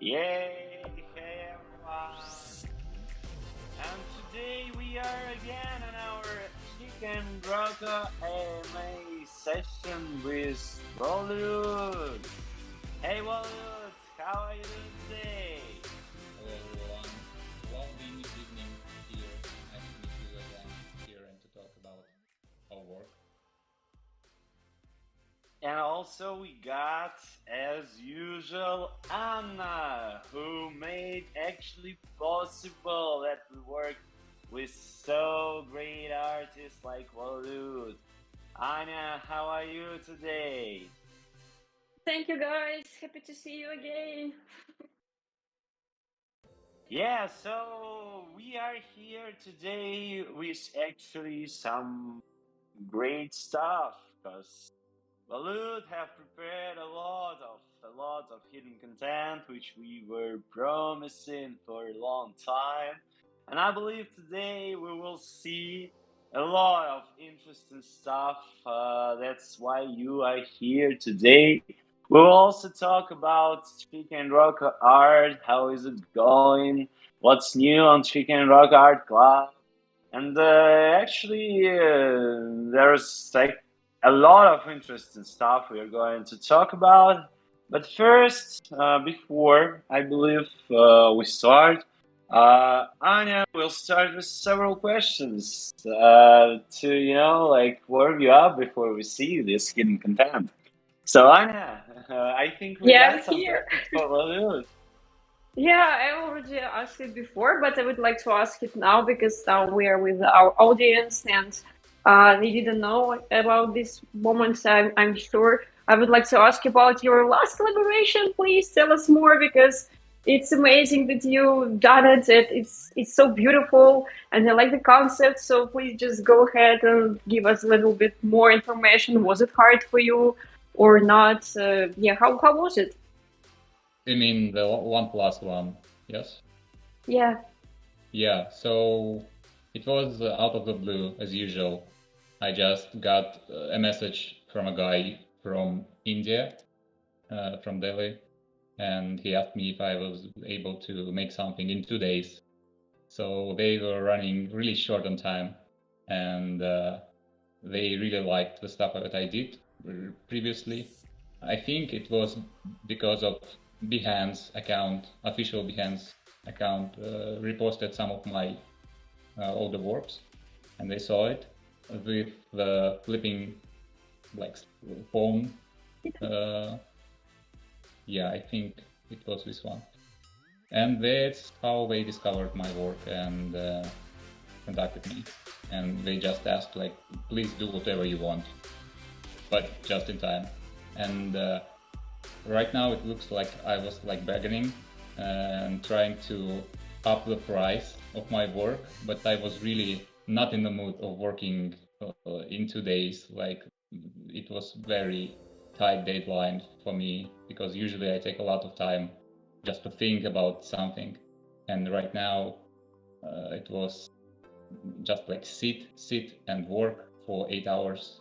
Yay! Hey everyone! And today we are again on our Chicken Roko AMA session with Vollut. Hey Vollut, how are you doing today? Hello everyone. Lovely evening here. Nice to meet you again here and to talk about our work. And also we got, as usual, Anna, who made actually possible that we work with so great artists like Vollut. Anna, how are you today? Thank you guys. Happy to see you again. Yeah, so we are here today with actually some great stuff because Vollut have prepared a lot of hidden content which we were promising for a long time. And I believe today we will see a lot of interesting stuff. That's why you are here today. We'll also talk about Chicken Rock Art. How is it going? What's new on Chicken Rock Art Club? And there's like a lot of interesting stuff we are going to talk about. But first, before I believe we start, Anya will start with several questions to like warm you up before we see this hidden content. So Anya, I think we Yeah, got I'm some here. questions for Volodymyr. Yeah, I already asked it before, but I would like to ask it now because now we are with our audience and they didn't know about this moment. So I'm sure I would like to ask about your last collaboration. Please tell us more because it's amazing that you've done it. It's so beautiful and I like the concept. So please just go ahead and give us a little bit more information. Was it hard for you or not? Yeah, how was it? You mean the one, yes? Yeah. Yeah, so it was out of the blue as usual. I just got a message from a guy from India, from Delhi, and he asked me if I was able to make something in 2 days. So they were running really short on time, and they really liked the stuff that I did previously. I think it was because of Behance account, official Behance account, reposted some of my older works, and they saw it with the flipping like phone. Yeah, I think it was this one, and that's how they discovered my work and contacted me, and they just asked like, please do whatever you want, but just in time. And right now it looks like I was like bargaining and trying to up the price of my work, but I was really not in the mood of working in 2 days. Like it was very tight deadline for me because usually I take a lot of time just to think about something, and right now it was just like sit and work for 8 hours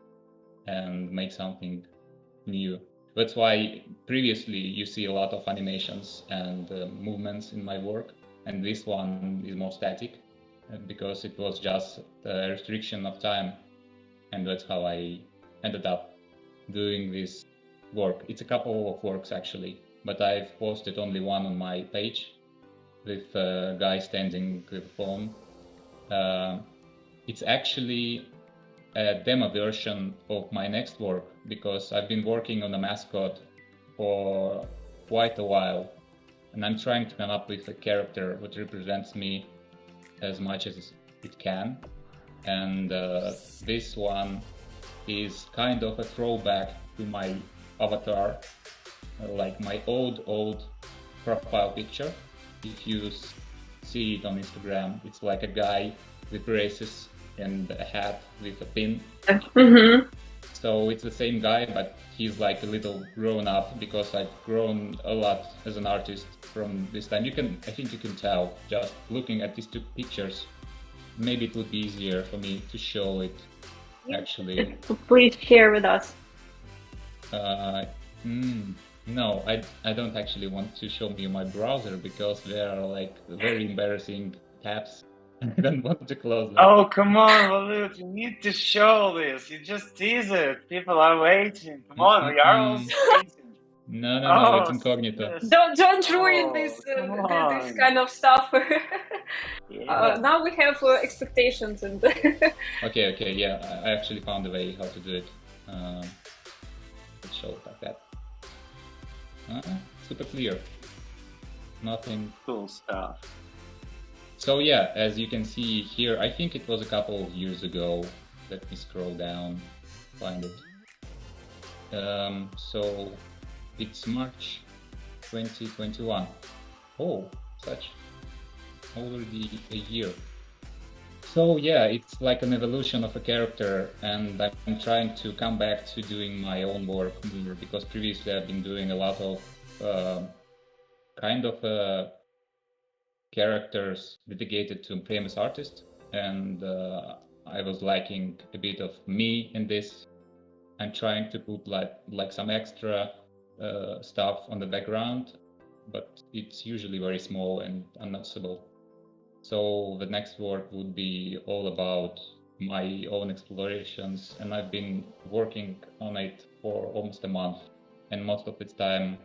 and make something new. That's why previously you see a lot of animations and movements in my work, and this one is more static because it was just a restriction of time, and that's how I ended up doing this work. It's a couple of works actually, but I've posted only one on my page with a guy standing with a phone. It's actually a demo version of my next work because I've been working on a mascot for quite a while, and I'm trying to come up with a character that represents me as much as it can. And this one is kind of a throwback to my avatar, like my old profile picture. If you see it on Instagram, it's like a guy with braces and a hat with a pin. Mm-hmm. So it's the same guy, but he's like a little grown up because I've grown a lot as an artist from this time. I think you can tell just looking at these two pictures. Maybe it would be easier for me to show it actually. Please share with us. Uh, No, I don't actually want to show you my browser because there are like very embarrassing tabs. I don't want to close them. Oh, come on, Vollut, you need to show this. You just tease it. People are waiting. Come on, we are Mm-mm. also waiting. No, it's Oh, incognito. yes. Don't ruin Oh, come this on. kind of stuff. Yeah. Now we have expectations and Okay, yeah, I actually found a way how to do it. Let's show it like that. Super clear. Nothing. Cool stuff. So yeah, as you can see here, I think it was a couple of years ago. Let me scroll down, find it. So it's March 2021. Oh, such already a year. So yeah, it's like an evolution of a character, and I'm trying to come back to doing my own work more because previously I've been doing a lot of kind of characters dedicated to famous artists, and I was lacking a bit of me in this. I'm trying to put like some extra stuff on the background, but it's usually very small and unnoticeable. So the next work would be all about my own explorations, and I've been working on it for almost a month, and most of its time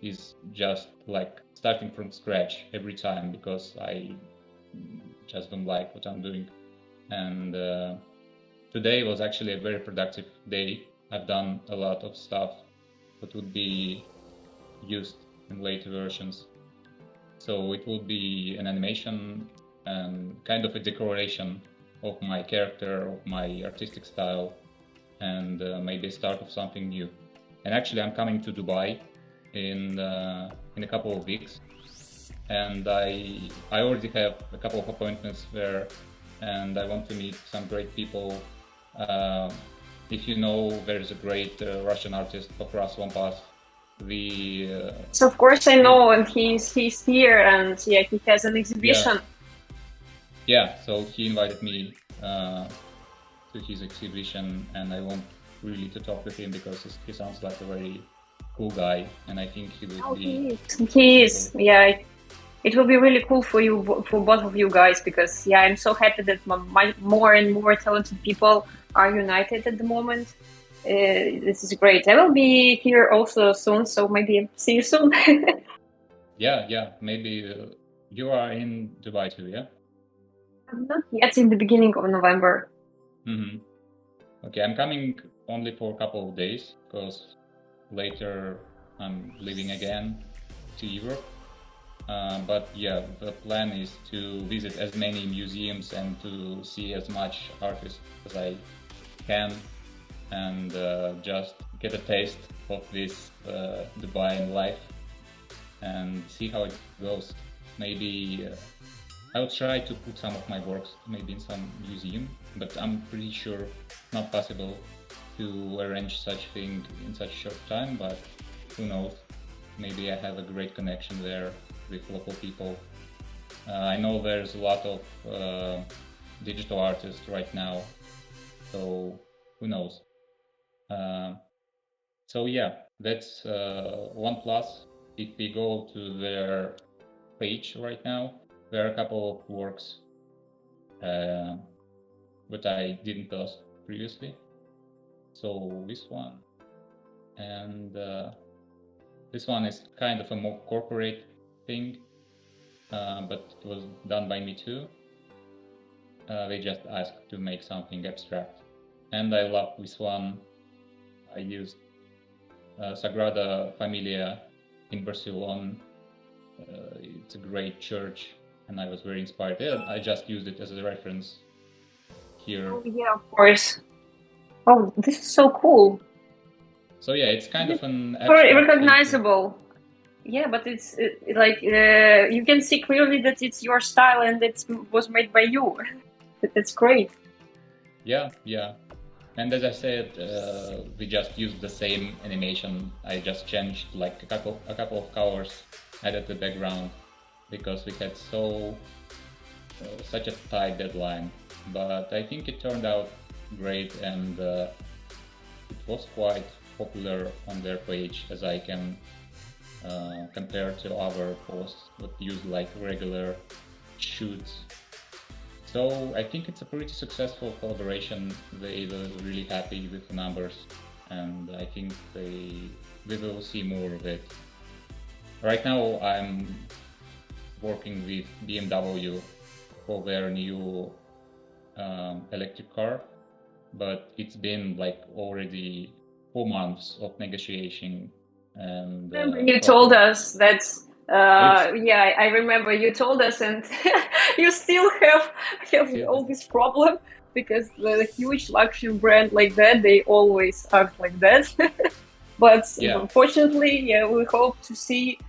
is just like starting from scratch every time because I just don't like what I'm doing. And today was actually a very productive day. I've done a lot of stuff that would be used in later versions. So it would be an animation and kind of a decoration of my character, of my artistic style, and maybe a start of something new. And actually, I'm coming to Dubai in a couple of weeks, and I already have a couple of appointments there, and I want to meet some great people. If you know, there's a great Russian artist, Pokras Wampas. so of course I know, and he's here, and yeah, he has an exhibition. Yeah. So he invited me to his exhibition, and I want really to talk with him because he sounds like a very cool guy, and I think he would be. He is. Yeah, it will be really cool for you, for both of you guys, because yeah, I'm so happy that more and more talented people are united at the moment. This is great. I will be here also soon, so maybe see you soon. Yeah. Maybe you are in Dubai too, yeah? Not yet, in the beginning of November. Mm-hmm. Okay, I'm coming only for a couple of days because later I'm leaving again to Europe. But yeah, the plan is to visit as many museums and to see as much artists as I can, and just get a taste of this Dubai life and see how it goes. Maybe I'll try to put some of my works maybe in some museum, but I'm pretty sure not possible to arrange such thing in such short time, but who knows, maybe I have a great connection there with local people. I know there's a lot of digital artists right now, so who knows. So yeah, that's one plus. If we go to their page right now, there are a couple of works that I didn't post previously. So this one, and this one is kind of a more corporate thing, but it was done by me too. They just asked to make something abstract, and I love this one. I used Sagrada Familia in Barcelona. It's a great church, and I was very inspired. Yeah, I just used it as a reference here. Oh, yeah, of course. Oh, this is so cool. So yeah, it's kind of an very recognizable. Yeah, but it's like you can see clearly that it's your style and it was made by you. That's great. Yeah. And as I said, we just used the same animation. I just changed like a couple of colors, added the background, because we had such a tight deadline. But I think it turned out great, and it was quite popular on their page as I can compare to other posts that use like regular shoots. So I think it's a pretty successful collaboration. They were really happy with the numbers, and I think we will see more of it. Right now, I'm working with BMW for their new electric car, but it's been like already 4 months of negotiation and Remember you told talking. us that It's yeah, I remember you told us, and you still have Still, all this problem because the huge luxury brand like that, they always act like that. But yeah, unfortunately, yeah, we hope to see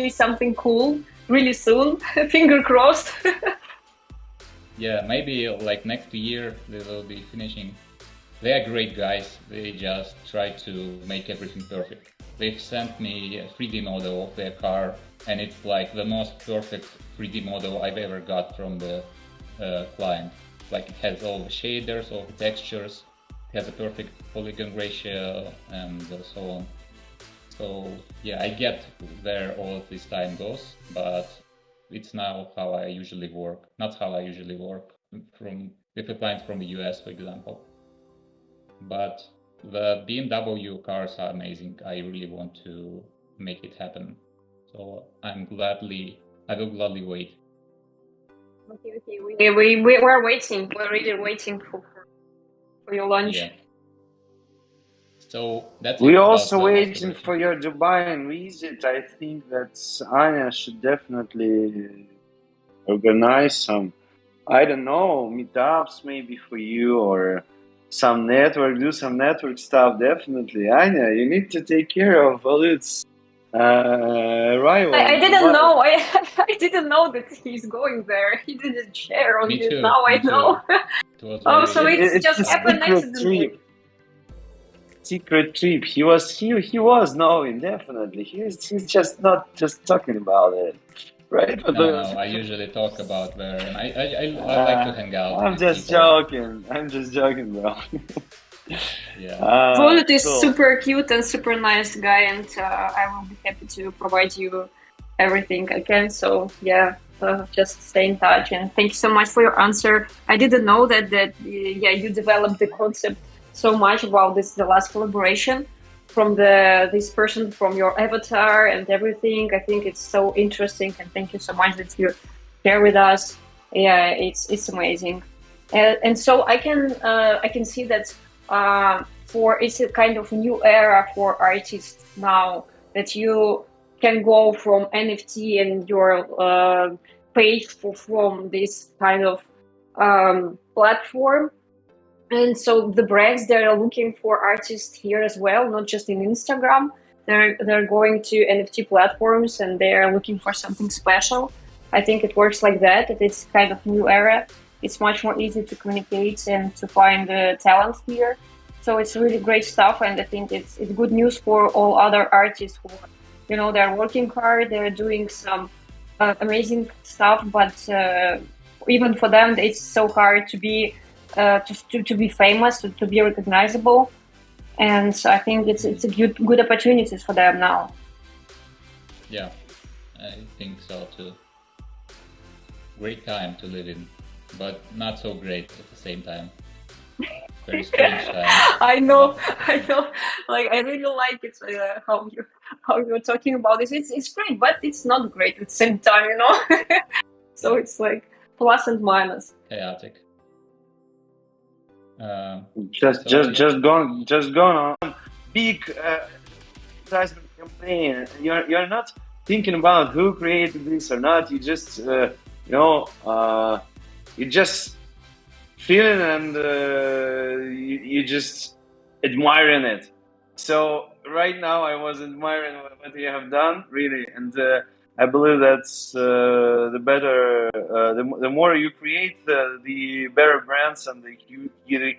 something cool really soon. Finger crossed. yeah, maybe like next year they will be finishing. They are great guys. They just try to make everything perfect. They've sent me a 3D model of their car, and it's like the most perfect 3D model I've ever got from the client. Like it has all the shaders, all the textures, it has a perfect polygon ratio, and so on. So yeah, I get where all of this time goes, but it's now how I usually work, not how I usually work from with a client from the US, for example. But the BMW cars are amazing. I really want to make it happen. So I will gladly wait. Okay, okay. We're waiting. We're really waiting for your launch. Yeah. So that's we it about also the last waiting collaboration. for your Dubai visit. I think that Anya should definitely organize some, I don't know, meetups maybe for you, or do some network stuff. Definitely, Anya, you need to take care of Volut's rival I in didn't Dubai. know. I didn't know that he's going there. He didn't share on Me this. too. Now I Me know. too. It was Oh, so very. it's It's just a happened secret accidentally. trip. Secret trip. He was knowing definitely. He's just not just talking about it, right? No. I usually talk about where, and I like to hang out I'm with just people. joking. I'm just joking, bro. Yeah. Vollut is Cool. super cute and super nice guy, and I will be happy to provide you everything I can. So yeah, just stay in touch, and thank you so much for your answer. I didn't know that yeah, you developed the concept so much about the last collaboration from this person, from your avatar and everything. I think it's so interesting, and thank you so much that you share with us. Yeah, it's amazing, and so I can see that for it's a kind of new era for artists now, that you can go from NFT and your page from this kind of platform. And so the brands, they're looking for artists here as well, not just in Instagram. They're going to NFT platforms and they're looking for something special. I think it works like that. It's kind of new era. It's much more easy to communicate and to find the talent here. So it's really great stuff, and I think it's good news for all other artists who, they're working hard. They're doing some amazing stuff, but even for them, it's so hard to be to be famous, to be recognizable, and so I think it's a good opportunities for them now. Yeah. I think so too. Great time to live in, but not so great at the same time. Very strange time. I know, But I know. Like I really like it how you're talking about this. It's great, but it's not great at the same time, So yeah, it's like plus and minus. chaotic. Just, So just, yeah, just going on big advertisement campaign. You're not thinking about who created this or not. You just, you just feeling, and you just admiring it. So right now, I was admiring what you have done, really, and I believe that's the better. The more you create, the better brands and the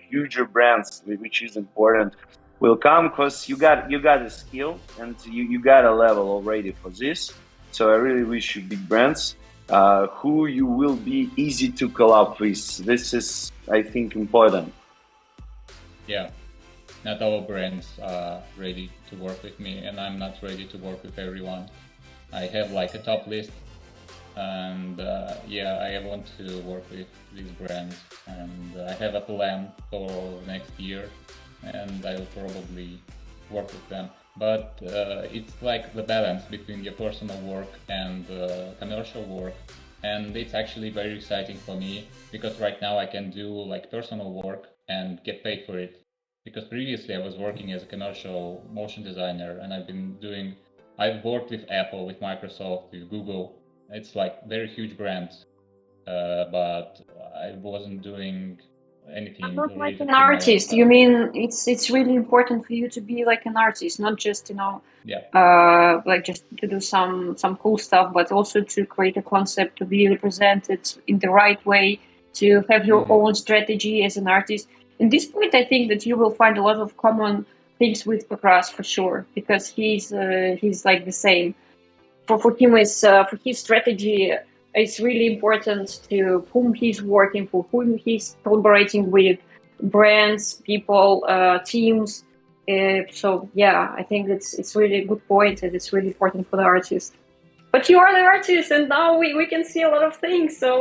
huger brands, which is important, will come, because you got a skill and you got a level already for this. So I really wish you big brands who you will be easy to collab with. This is, I think, important. yeah. not all brands are ready to work with me, and I'm not ready to work with everyone. I have like a top list, and yeah, I want to work with these brands, and I have a plan for next year, and I will probably work with them. But it's like the balance between your personal work and commercial work, and it's actually very exciting for me because right now I can do like personal work and get paid for it. Because previously I was working as a commercial motion designer, and I've worked with Apple, with Microsoft, with Google. It's like very huge brands, but I wasn't doing anything Not like related an to my own artist. stuff. You mean it's really important for you to be like an artist, not just Yeah. like just to do some cool stuff, but also to create a concept, to be represented in the right way, to have your own strategy as an artist. In this point, I think that you will find a lot of common things with Pakras for sure, because he's like the same. For him is for his strategy, it's really important to whom he's working for, whom he's collaborating with, brands, people, teams. So yeah, I think it's really a good point, and it's really important for the artist. But you are the artist, and now we can see a lot of things. So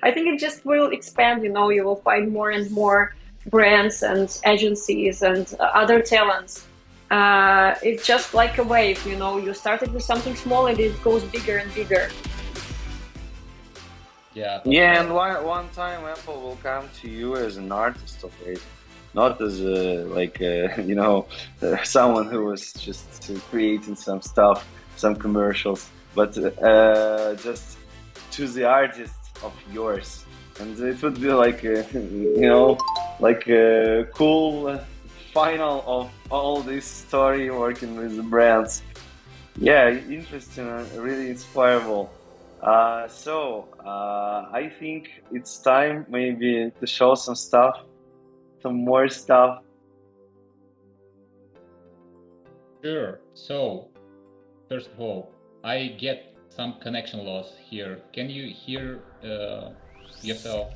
I think it just will expand. You will find more and more brands and agencies and other talents. It's just like a wave. You started with something small, and it goes bigger and bigger. Yeah. Yeah, and one time Apple will come to you as an artist of it, not as someone who was just creating some stuff, some commercials, but just to the artist of yours, and it would be like like a cool final of all this story working with the brands. Yeah, interesting, really inspirable. I think it's time maybe to show some stuff, some more stuff. Sure. So, first of all, I get some connection loss here. Can you hear yourself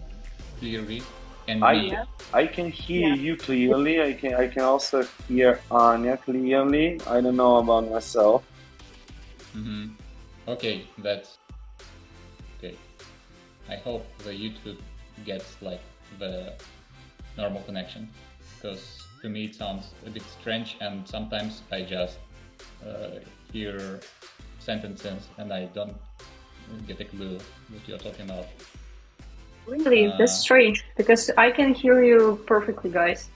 clearly and me? I can hear you clearly. I can also hear Anya clearly. I don't know about myself. Okay, that's okay. I hope the YouTube gets like the normal connection, because to me it sounds a bit strange, and sometimes I just hear sentences and I don't get a clue what you're talking about. Really, that's strange, because I can hear you perfectly, guys.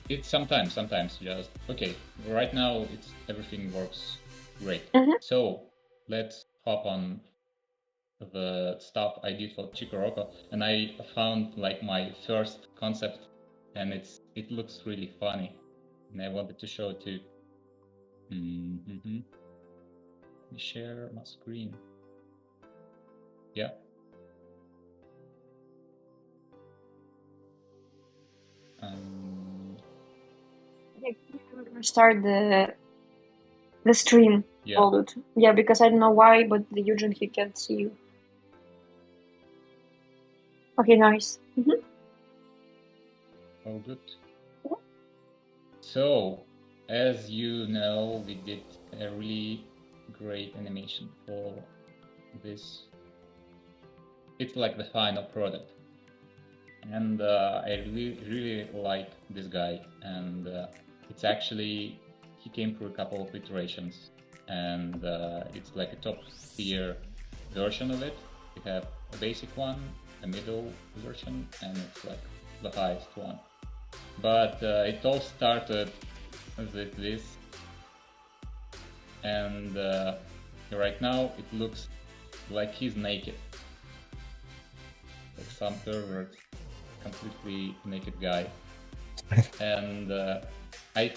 It's sometimes just okay. Right now, everything works great. So let's hop on the stuff I did for Chiko Roko, and I found like my first concept, and it looks really funny, and I wanted to show it to. Let me share my screen. Yeah. Start the stream. Yeah. Vollut. Yeah, because I don't know why, but the Eugene, he can't see you. Okay, nice. All good. So, as you know, we did a really great animation for this. It's like the final product, and I really like this guy, and it's actually he came through a couple of iterations, and it's like a top tier version of it. We have a basic one, a middle version, and it's like the highest one. But it all started with this, and right now it looks like he's naked, like some pervert, completely naked guy. And I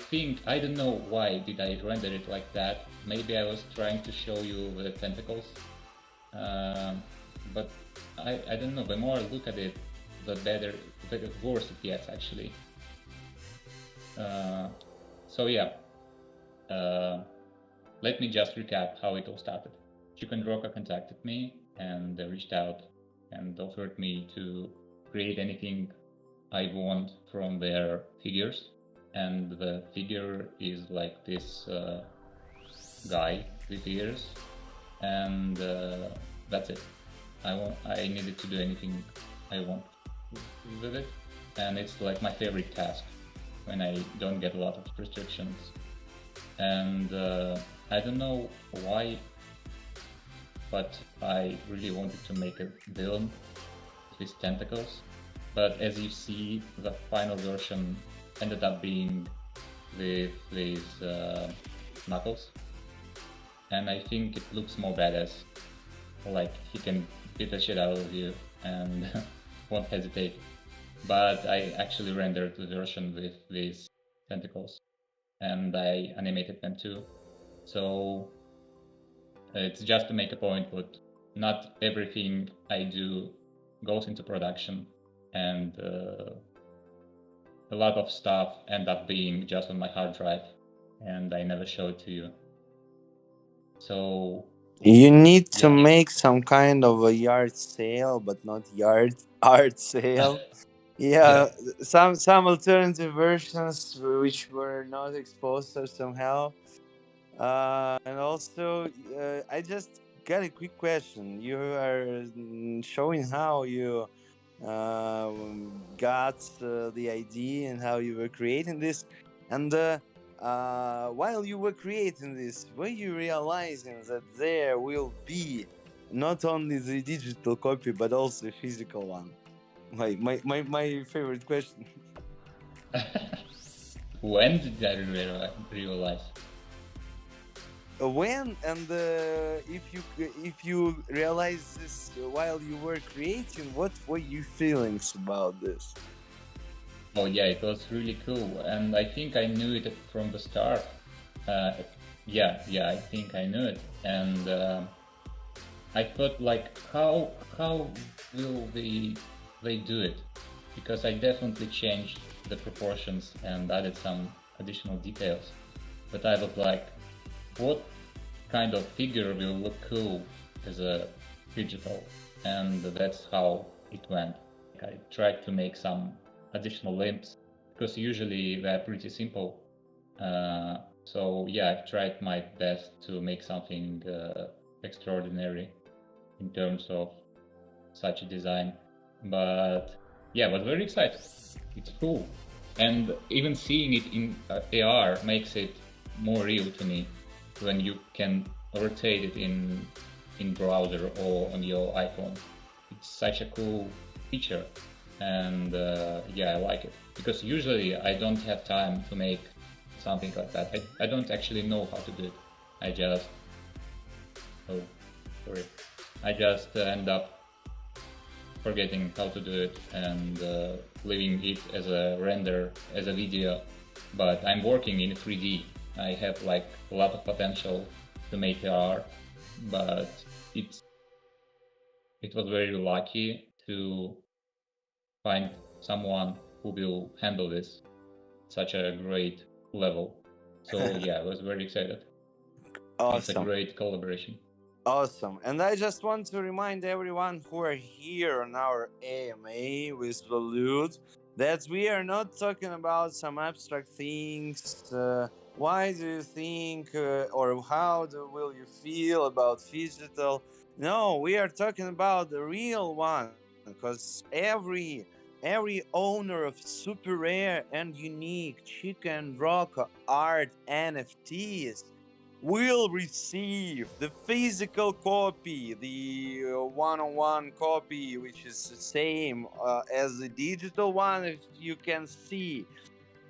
don't know why did I render it like that. Maybe I was trying to show you the tentacles, but I don't know. The more I look at it, the worse it gets actually. So yeah, let me just recap how it all started. Chiko Roko contacted me and reached out and offered me to create anything I want from their figures, and the figure is like this guy with ears, and that's it. I needed to do anything I want with it, and it's like my favorite task when I don't get a lot of restrictions. And I don't know why, but I really wanted to make a villain with tentacles. But as you see, the final version ended up being with these knuckles, and I think it looks more badass. Like he can beat the shit out of you and won't hesitate. But I actually rendered the version with these tentacles, and I animated them too. So it's just to make a point that not everything I do goes into production, and a lot of stuff end up being just on my hard drive, and I never show it to you. So you need to yeah. make some kind of a yard sale, but not yard art sale. Yeah, some alternative versions which were not exposed or somehow. And also, I just got a quick question. You are showing how you got the idea and how you were creating this. And while you were creating this, were you realizing that there will be not only the digital copy but also a physical one? My favorite question. When did I realize? When and if you realize this while you were creating, what were your feelings about this? Oh yeah, it was really cool, and I think I knew it from the start. Uh, yeah, I think I knew it, and I thought like, how will they do it? Because I definitely changed the proportions and added some additional details. But I was like, what kind of figure will look cool as a digital? And that's how it went. I tried to make some additional limbs because usually they're pretty simple. So yeah, I've tried my best to make something extraordinary in terms of such a design. But yeah, I was very excited. It's cool. And even seeing it in AR makes it more real to me when you can rotate it in browser or on your iPhone. It's such a cool feature, and yeah, I like it because usually I don't have time to make something like that. I don't actually know how to do it. I just I just end up forgetting how to do it and leaving it as a render, as a video. But I'm working in 3D. I have like a lot of potential to make AR, but it was very lucky to find someone who will handle this such a great level. So yeah, I was very excited. It's a Awesome. great collaboration. Awesome. And I just want to remind everyone who are here on our AMA with Vollut that we are not talking about some abstract things. Why do you think or will you feel about digital? No, we are talking about the real one because every owner of super rare and unique Chiko Roko art NFTs will receive the physical copy, the one-on-one copy, which is the same as the digital one, if you can see.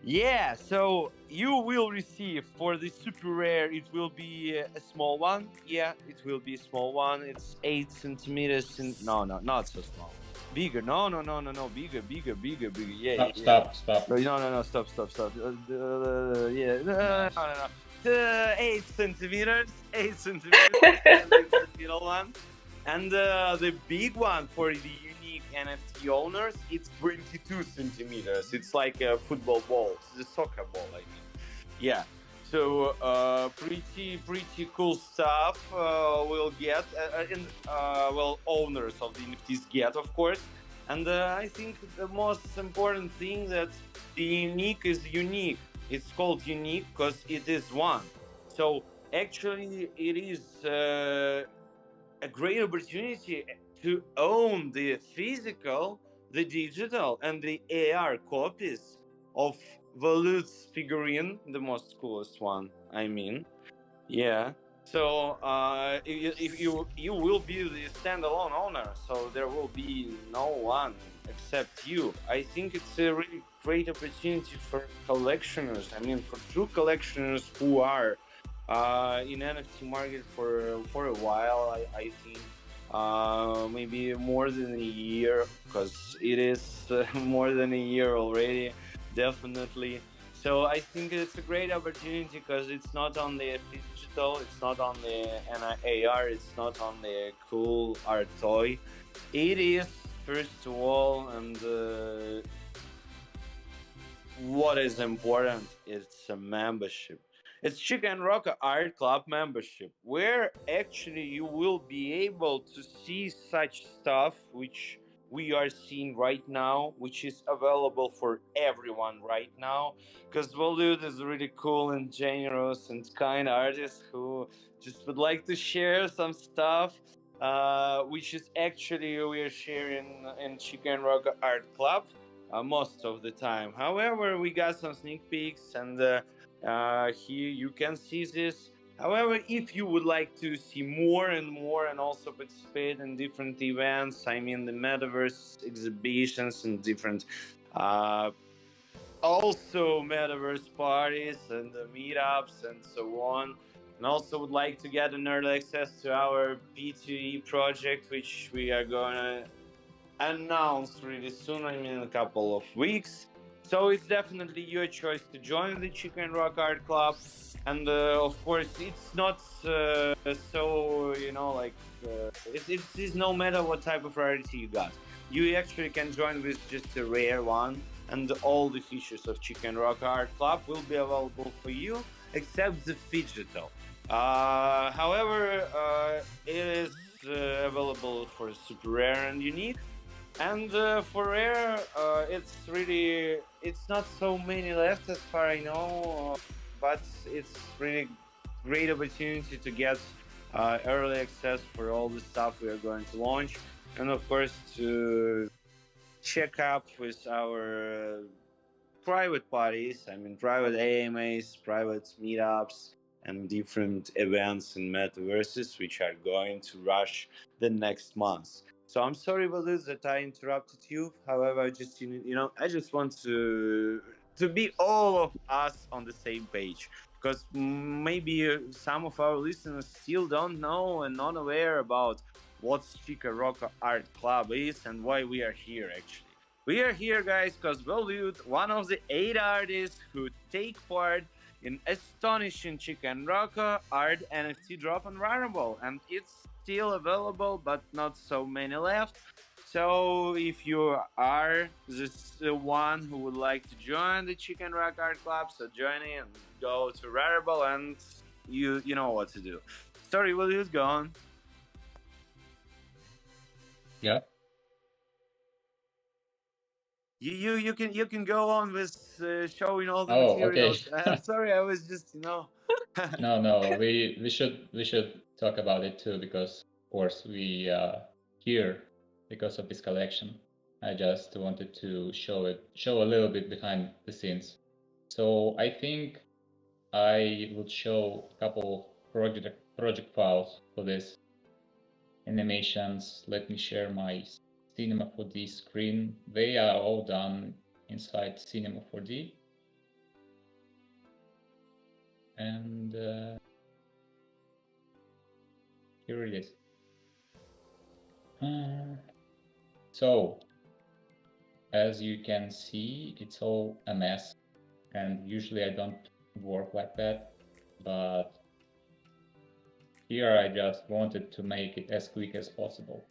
Yeah, so you will receive for the super rare, it will be a small one. Yeah, it will be a small one. It's 8 centimeters. No, not so small. Bigger. No. Bigger. Yeah. Stop. No. Stop. Yeah. No. 8 centimeters. 8 centimeters. The middle one. And the big one for the unique NFT owners, it's 22 centimeters. It's like a football ball. It's a soccer ball, I mean. Yeah. So pretty cool stuff we'll get, owners of the NFTs get, of course. And I think the most important thing that the unique is unique. It's called unique because it is one. So actually, it is a great opportunity to own the physical, the digital, and the AR copies of Volut's figurine, the most coolest one. I mean, yeah. So if you will be the standalone owner, so there will be no one except you. I think it's a really great opportunity for collectioners. I mean, for true collectioners who are in NFT market for a while. I think maybe more than a year, because it is more than a year already, definitely. So I think it's a great opportunity because it's not on the digital, it's not on the AR, it's not on the cool art toy. It is first of all, and what is important, it's a membership. It's Chicken Roko Art Club membership, where actually you will be able to see such stuff which we are seeing right now, which is available for everyone right now. Because Vollut is really cool and generous and kind artist who just would like to share some stuff, which is actually we are sharing in Chicken Roko Art Club most of the time. However, we got some sneak peeks, and here you can see this. However, if you would like to see more and more and also participate in different events, I mean the metaverse exhibitions and different also metaverse parties and meetups and so on, and also would like to get an early access to our B2E project, which we are going to announced really soon, I mean, in a couple of weeks. So it's definitely your choice to join the Chicken Rock Art Club. And of course, it's not so, like, it's no matter what type of rarity you got. You actually can join with just a rare one, and all the features of Chicken Rock Art Club will be available for you, except the digital. However, it is available for super rare and unique, and for rare, it's not so many left as far I know, but it's really great opportunity to get early access for all the stuff we are going to launch, and of course to check up with our private parties, I mean, private AMAs, private meetups, and different events in metaverses, which are going to rush the next month. So I'm sorry, Valut, that I interrupted you. However, I just I just want to be all of us on the same page, because maybe some of our listeners still don't know and not aware about what Chiko Roko Art Club is and why we are here actually. We are here, guys, because Vollut, one of the 8 artists who take part in astonishing Chicken Roko art NFT drop on Rarible, and it's still available, but not so many left. So if you are this one who would like to join the Chicken Rock Art Club, so join in, go to Rarible, and you know what to do. Sorry, Vollut, go on. Yeah. You can go on with showing all the Oh, okay. materials. I'm sorry, I was just No, we should talk about it too, because of course we here because of this collection. I just wanted to show a little bit behind the scenes. So I think I would show a couple project files for this animations. Let me share my Cinema 4D screen. They are all done inside Cinema 4D. And here it is. So, as you can see, it's all a mess. And usually I don't work like that. But here I just wanted to make it as quick as possible.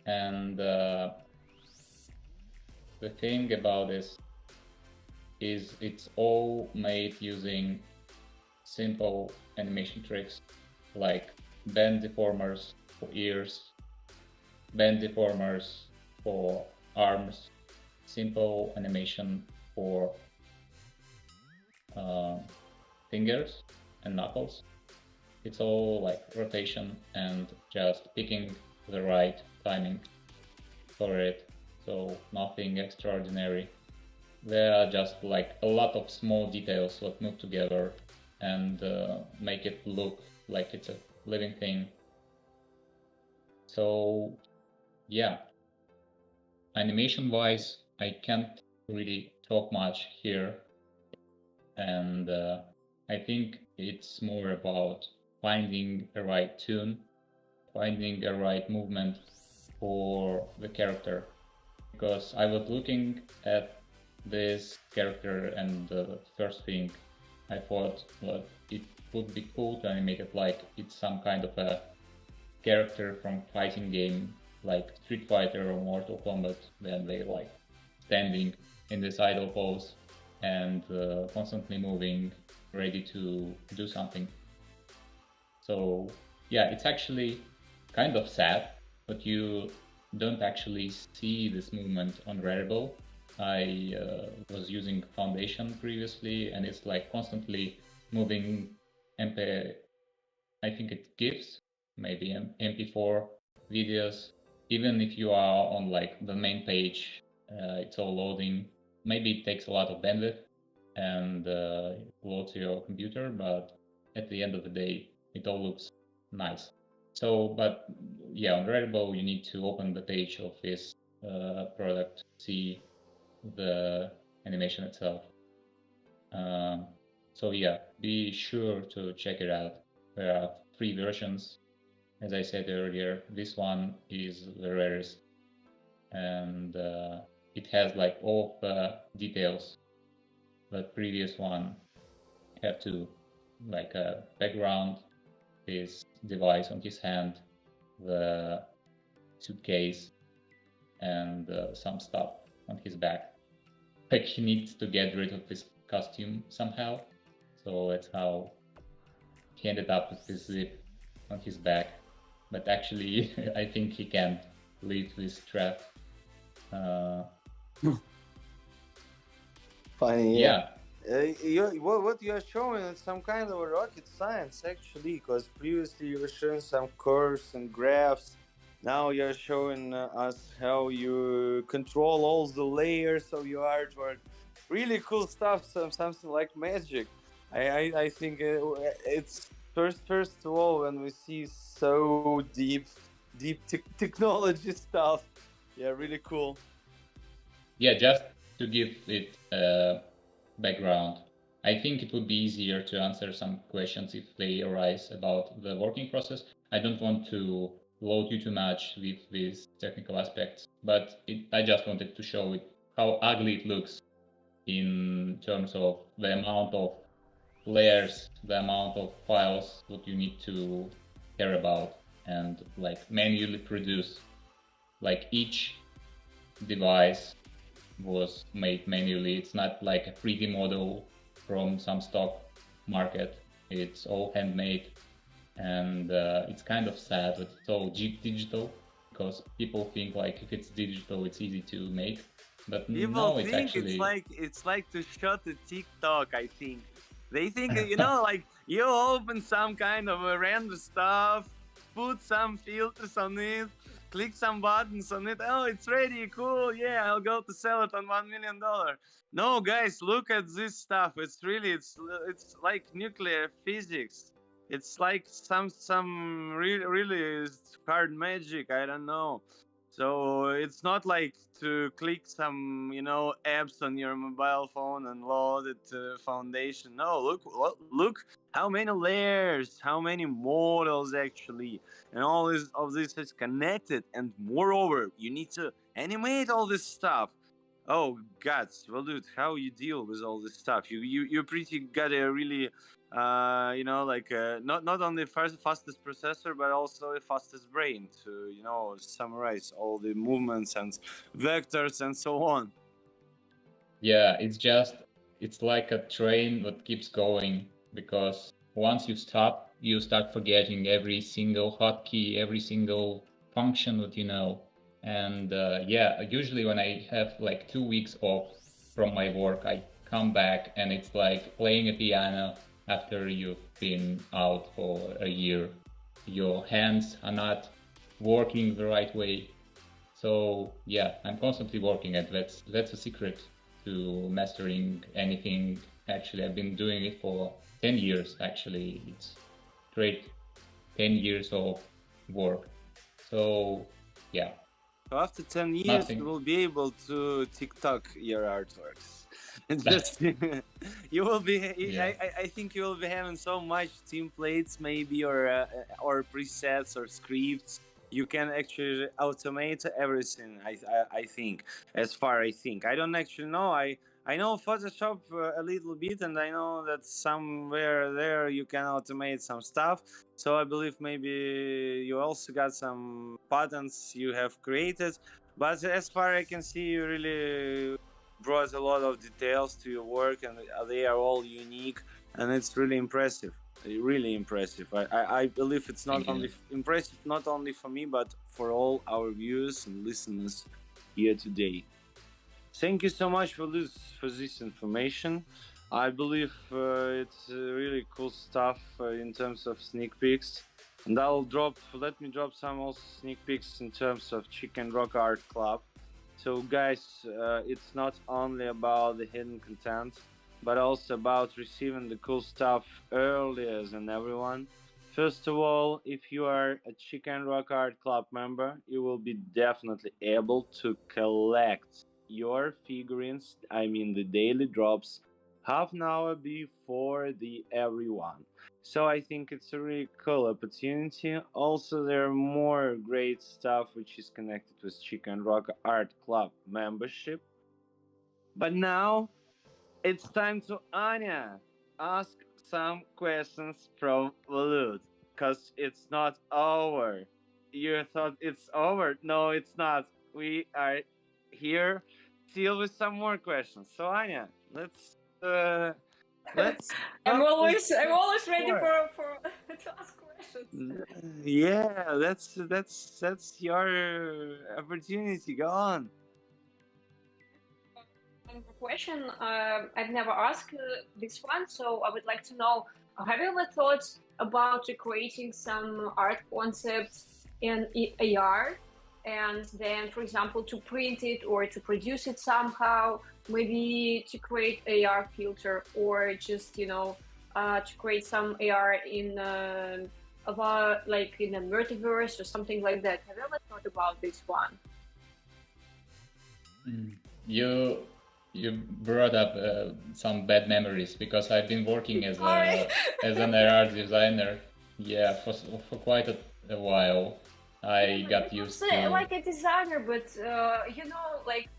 And the thing about this is it's all made using simple animation tricks like bend deformers for ears, bend deformers for arms, simple animation for fingers and knuckles. It's all like rotation and just picking the right timing for it. So nothing extraordinary. There are just like a lot of small details that move together and make it look like it's a living thing. So yeah, animation wise, I can't really talk much here, and I think it's more about finding a right tune, finding a right movement for the character. Because I was looking at this character, and the first thing I thought that it would be cool to animate it like it's some kind of a character from fighting game like Street Fighter or Mortal Kombat, when they like standing in this idle pose and constantly moving, ready to do something. So yeah, it's actually kind of sad, but you don't actually see this movement on Rarible. I was using Foundation previously, and it's like constantly moving MP. I think it GIFs, maybe MP4 videos. Even if you are on like the main page, it's all loading. Maybe it takes a lot of bandwidth and loads your computer, but at the end of the day, it all looks nice. So, but yeah, on Rarible, you need to open the page of this product, see the animation itself. So yeah, be sure to check it out. There are 3 versions. As I said earlier, this one is the rarest, and it has like all the details that previous one had to, like a background, his device on his hand, the suitcase, and some stuff on his back. Like he needs to get rid of his costume somehow, so that's how he ended up with this zip on his back. But actually, I think he can't leave this strap. Funny, Yeah. What you are showing is some kind of a rocket science, actually, because previously you were showing some curves and graphs. Now you're showing us how you control all the layers of your artwork. Really cool stuff, something like magic. I think it's first of all when we see so deep technology stuff. Yeah, really cool. Yeah, just to give it background, I think it would be easier to answer some questions if they arise about the working process. I don't want to load you too much with these technical aspects, but I just wanted to show it how ugly it looks in terms of the amount of layers, the amount of files that you need to care about and like manually produce. Like each device was made manually. It's not like a 3D model from some stock market. It's all handmade, and it's kind of sad that it's all digital, because people think like if it's digital, it's easy to make. But People no, it's think actually it's like to shot a TikTok. I think they think like you open some kind of a random stuff, put some filters on it, click some buttons on it. Oh, it's ready, cool. Yeah, I'll go to sell it on $1 million. No, guys, look at this stuff. It's really it's like nuclear physics. It's like some really hard magic. I don't know. So it's not like to click some, apps on your mobile phone and load it to Foundation. No, look how many layers, how many models actually, and all of this is connected. And moreover, you need to animate all this stuff. Oh God, well, dude, how you deal with all this stuff? You pretty got a really not only fastest processor but also the fastest brain to summarize all the movements and vectors and so on. Yeah, it's like a train that keeps going, because once you stop, you start forgetting every single hotkey, every single function that you know. And yeah, usually when I have like 2 weeks off from my work, I come back and it's like playing a piano after you've been out for a year. Your hands are not working the right way. So yeah, I'm constantly working at that's a secret to mastering anything. Actually, I've been doing it for 10 years. Actually, it's great 10 years of work. So yeah, So after 10 years, nothing. you will be able to TikTok your artworks. It's just you will be. Yeah. I think you will be having so much templates, maybe or presets or scripts. You can actually automate everything. I think, as far I think. I don't actually know. I know Photoshop a little bit, and I know that somewhere there you can automate some stuff. So I believe maybe you also got some patterns you have created. But as far I can see, you really brought a lot of details to your work, and they are all unique, and it's really impressive. Really impressive. I believe it's not only impressive, not only for me, but for all our viewers and listeners here today. Thank you so much for this information. I believe it's really cool stuff in terms of sneak peeks, and let me drop some also sneak peeks in terms of Chiko Roko Art Club. So guys, it's not only about the hidden content, but also about receiving the cool stuff earlier than everyone. First of all, if you are a Chiko Roko Art Club member, you will be definitely able to collect your figurines, I mean the daily drops, half an hour before the everyone. So I think it's a really cool opportunity. Also, there are more great stuff which is connected with Chiko Roko Art Club membership. But now it's time to Anya ask some questions from Vollut, cause it's not over. You thought it's over? No, it's not. We are here still with some more questions. So Anya, let's I'm talk a little always ready more. for to ask questions. Yeah, that's your opportunity. Go on. One more question. I've never asked this one, so I would like to know: have you ever thought about creating some art concepts in AR, and then, for example, to print it or to produce it somehow? Maybe to create AR filter, or just to create some AR in about like in a multiverse or something like that. Have you ever thought about this one? You brought up some bad memories because I've been working as an AR designer, yeah, for quite a while. I got used to like a designer, but like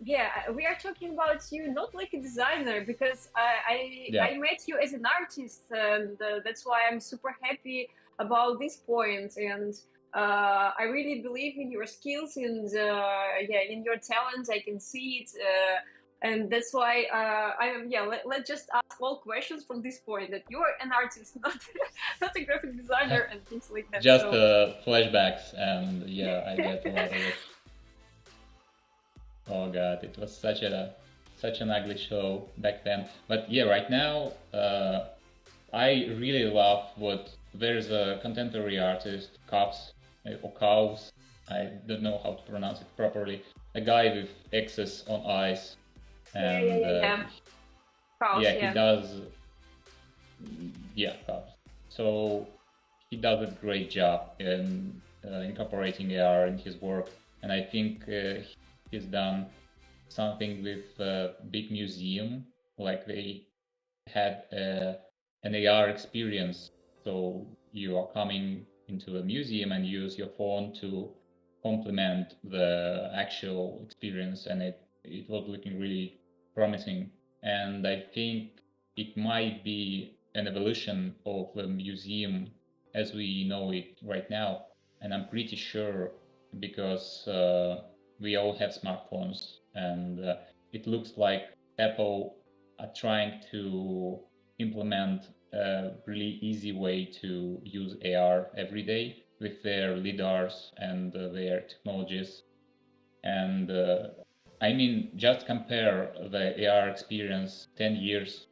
yeah, we are talking about you not like a designer, because I met you as an artist, and that's why I'm super happy about this point. And I really believe in your skills, and yeah, in your talents. I can see it. And that's why let's just ask all questions from this point, that you are an artist, not a graphic designer and things like that. just flashbacks, and yeah, I get a lot of it. Oh god, it was such an ugly show back then. But yeah, right now I really love what there's a contemporary artist, Cows. I don't know how to pronounce it properly. A guy with X's on eyes, and he does, Cows. So he does a great job in incorporating AR in his work, and I think he's done something with a big museum, like they had an AR experience. So you are coming into a museum and use your phone to complement the actual experience, and it was looking really promising. And I think it might be an evolution of the museum as we know it right now. And I'm pretty sure, because we all have smartphones, and it looks like Apple are trying to implement a really easy way to use AR every day with their lidars and their technologies. And I mean, just compare the AR experience 10 years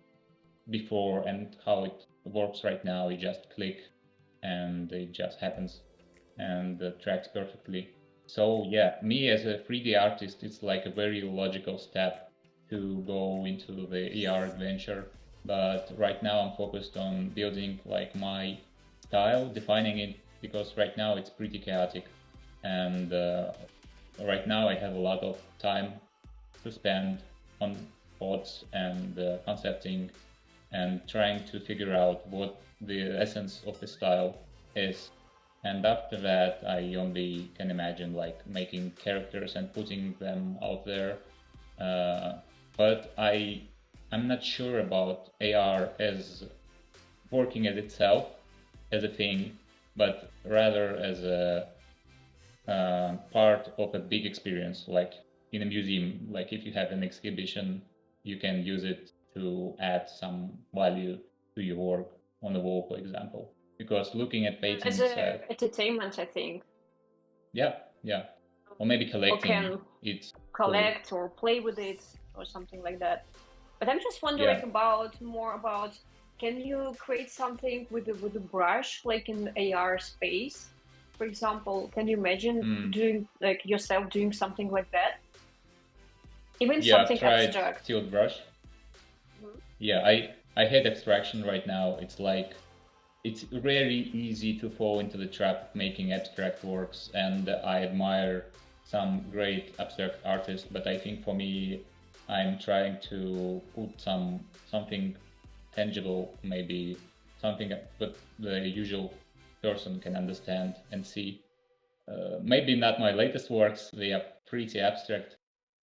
before and how it works right now. You just click and it just happens and tracks perfectly. So yeah, me as a 3D artist, it's like a very logical step to go into the AR adventure. But right now I'm focused on building like my style, defining it, because right now it's pretty chaotic. And right now I have a lot of time to spend on thoughts and concepting and trying to figure out what the essence of the style is. And after that, I only can imagine like making characters and putting them out there. But I'm not sure about AR as working as itself as a thing, but rather as a part of a big experience, like in a museum. Like if you have an exhibition, you can use it to add some value to your work on the wall, for example. Because looking at As paintings, a entertainment, I think, yeah, or maybe or collecting, can it's cool. collect or play with it or something like that. But I'm just wondering Yeah. about more about, can you create something with a brush like in the AR space? For example, can you imagine doing like yourself doing something like that? Even Yeah, I've something tried abstract. Tilt Brush. Yeah, I hate abstraction right now. It's like it's very easy to fall into the trap of making abstract works, and I admire some great abstract artists, but I think for me, I'm trying to put something tangible, maybe something that the usual person can understand and see. Maybe not my latest works; they are pretty abstract,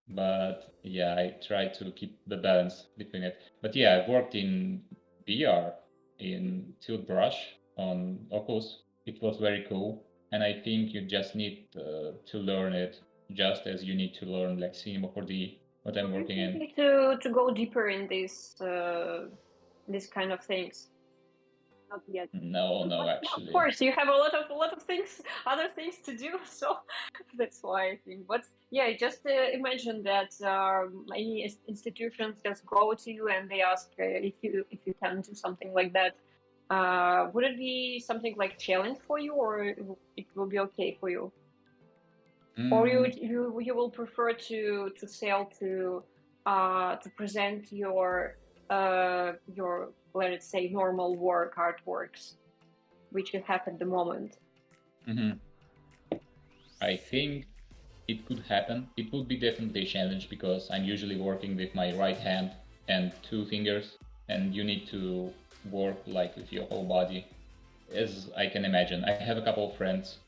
but yeah, I try to keep the balance between it. But yeah, I've worked in VR in Tilt Brush on Oculus. It was very cool, and I think you just need to learn it, just as you need to learn like Cinema 4D, what I'm Are you working in. thinking to go deeper in this kind of things? Not yet. No, Of actually. course, you have a lot of things, other things to do, so that's why I think. But yeah, just imagine that many institutions just go to you and they ask if you can do something like that. Would it be something like challenge for you, or it will be okay for you, or you will prefer to sell to present your, let's say, normal work artworks which you have at the moment? I think it could happen. It would be definitely a challenge because I'm usually working with my right hand and two fingers, and you need to work like with your whole body, as I can imagine. I have a couple of friends.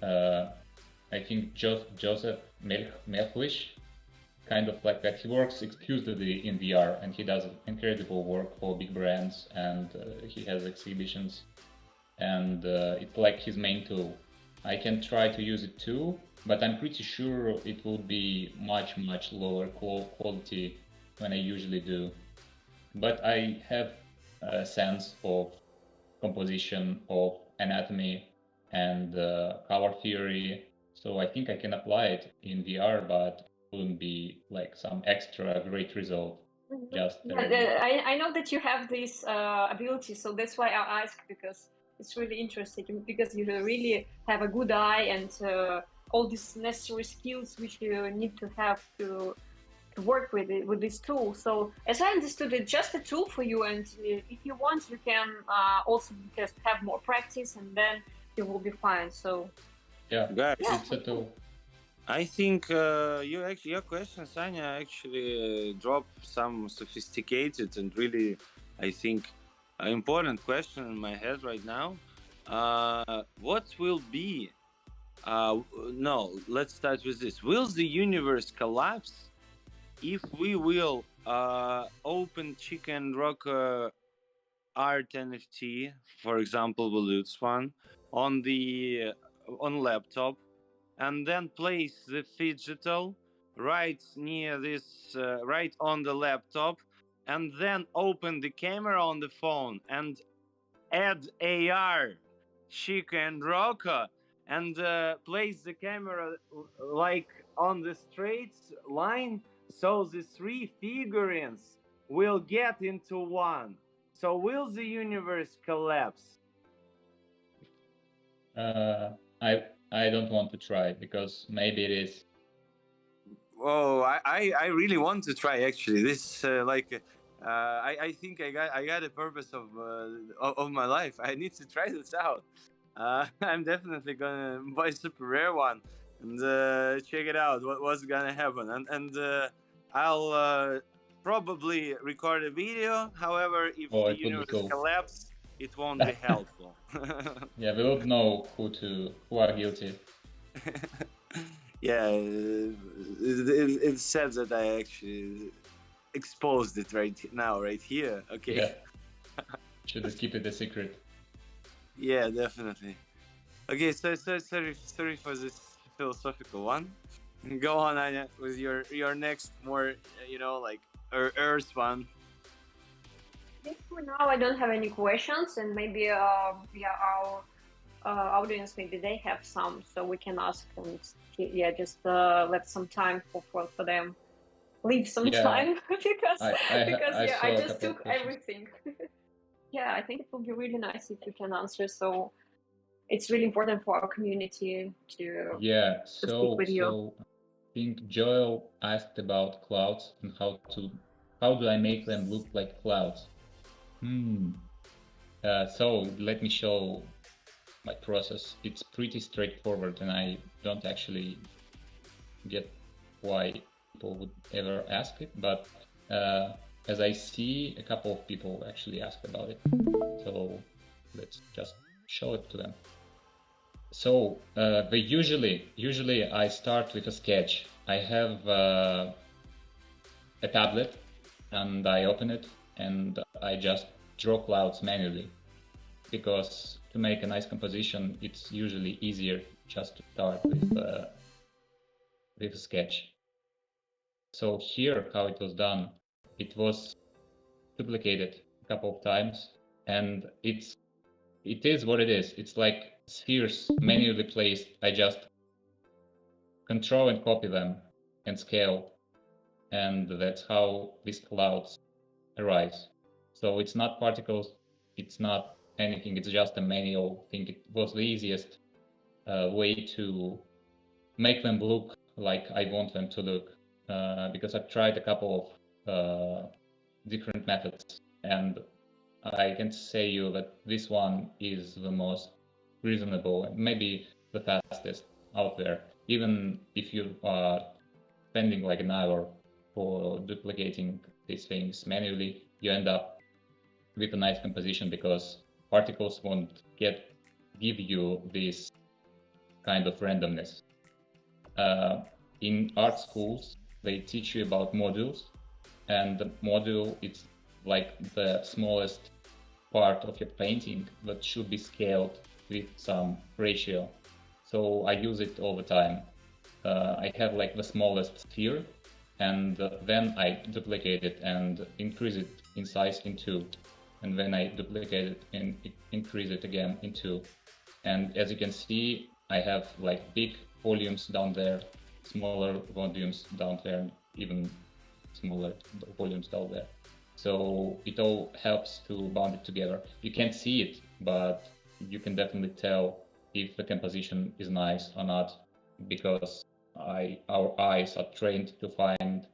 I think Joseph Melchwish, kind of like that. He works exclusively in VR, and he does incredible work for big brands, and he has exhibitions, and it's like his main tool. I can try to use it too, but I'm pretty sure it will be much lower quality than I usually do. But I have a sense of composition, of anatomy, and color theory, so I think I can apply it in VR, but it wouldn't be like some extra great result. Just Yeah, I know that you have this ability, so that's why I ask, because it's really interesting, because you really have a good eye and all these necessary skills which you need to have to work with it, with this tool. So as I understood, it's just a tool for you, and if you want, you can also just have more practice, and then you will be fine. So yeah, Guys, it's a tool. I think your question, Sanya, actually dropped some sophisticated and really, I think, important question in my head right now. What will be? No, let's start with this. Will the universe collapse if we will open Chicken Roko art NFT, for example, Vollut's one, on the on laptop, and then place the digital right near this, right on the laptop, and then open the camera on the phone and add AR Chico and Rocco, and place the camera like on the straight line, so the three figurines will get into one. So will the universe collapse? I don't want to try because maybe it is. Oh, I really want to try actually. This I think I got a purpose of my life. I need to try this out. I'm definitely gonna buy super rare one and check it out. What's gonna happen? And I'll probably record a video. However, if Oh, the it would be universe cool. collapses, it won't be helpful. Yeah, we don't know who are guilty. Yeah, it's sad that I actually exposed it right now, right here. Okay. Yeah. Should have keep it a secret. Yeah, definitely. Okay, so sorry for this philosophical one. Go on, Anya, with your next more like Earth one. I think for now I don't have any questions, and maybe yeah, our audience, maybe they have some, so we can ask, and yeah, just let some time for them, leave some Yeah. time because I yeah, saw I a just couple of took questions. everything. Yeah, I think it would be really nice if you can answer. So it's really important for our community to Yeah, speak with you. so I think Joel asked about clouds and how do I make them look like clouds? So let me show my process. It's pretty straightforward, and I don't actually get why people would ever ask it, but as I see, a couple of people actually asked about it. So let's just show it to them. So usually I start with a sketch. I have a tablet and I open it and I just draw clouds manually, because to make a nice composition, it's usually easier just to start with a sketch. So here, how it was done, it was duplicated a couple of times, and it is what it is. It's like spheres manually placed. I just control and copy them and scale, and that's how these clouds arise. So it's not particles, it's not anything, it's just a manual thing. It was the easiest way to make them look like I want them to look, because I've tried a couple of different methods, and I can say you that this one is the most reasonable and maybe the fastest out there. Even if you are spending like an hour for duplicating these things manually, you end up with a nice composition, because particles won't give you this kind of randomness. In art schools, they teach you about modules, and the module is like the smallest part of your painting that should be scaled with some ratio. So I use it all the time. I have like the smallest sphere, and then I duplicate it and increase it in size in 2. And then I duplicate it and increase it again in 2. And as you can see, I have like big volumes down there, smaller volumes down there, and even smaller volumes down there. So it all helps to bond it together. You can't see it, but you can definitely tell if the composition is nice or not, because our eyes are trained to find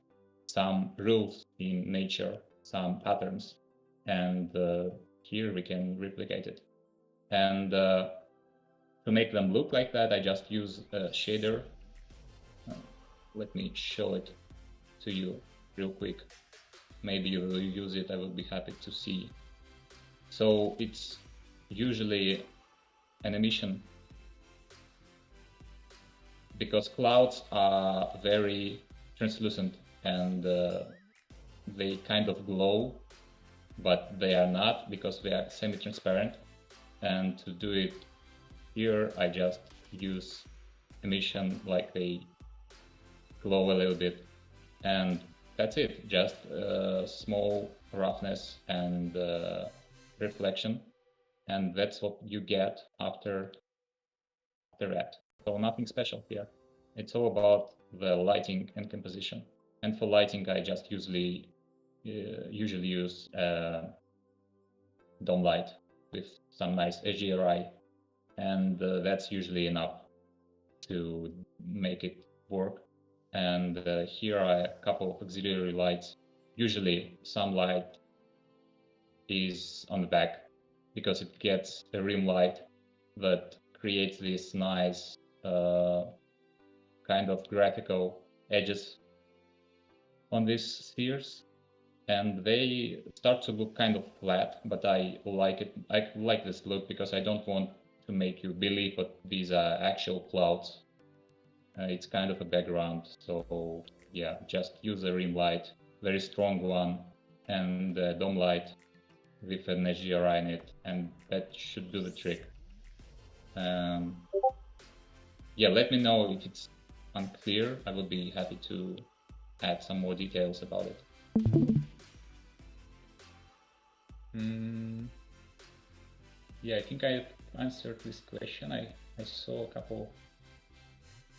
some rules in nature, some patterns, and here we can replicate it. And to make them look like that, I just use a shader. Let me show it to you real quick. Maybe you will use it, I will be happy to see. So it's usually an emission, because clouds are very translucent and they kind of glow, but they are not, because they are semi-transparent. And to do it here, I just use emission, like they glow a little bit, and that's it. Just small roughness and reflection, and that's what you get after that. So nothing special here. It's all about the lighting and composition. And for lighting, I just usually use dome light with some nice HDRI, and that's usually enough to make it work. And here are a couple of auxiliary lights. Usually some light is on the back because it gets a rim light that creates this nice kind of graphical edges on these spheres, and they start to look kind of flat, but I like it. I like this look because I don't want to make you believe that these are actual clouds. It's kind of a background, so yeah, just use a rim light, very strong one, and dome light with an HDRI in it, and that should do the trick. Yeah, let me know if it's unclear. I would be happy to add some more details about it. Yeah, I think I answered this question. I saw a couple.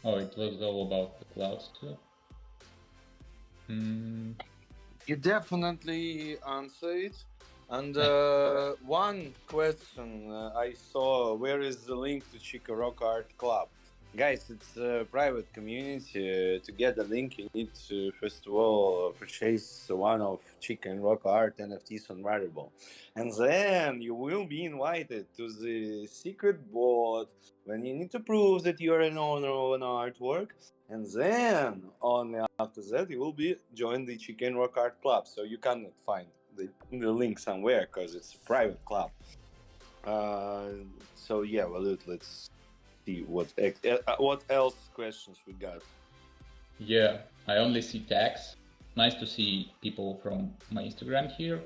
Oh, it was all about the clouds too. You definitely answered it. And one question I saw: where is the link to Chiko Roko Art Club? Guys, it's a private community. To get the link, you need to first of all purchase one of Chiko and Roko Art NFTs on Variable, and then you will be invited to the secret board when you need to prove that you are an owner of an artwork, and then only after that you will be join the Chiko and Roko Art Club. So you cannot find the link somewhere because it's a private club. So yeah, Vollut, let's see what else questions we got. Yeah, I only see tags. Nice to see people from my Instagram here.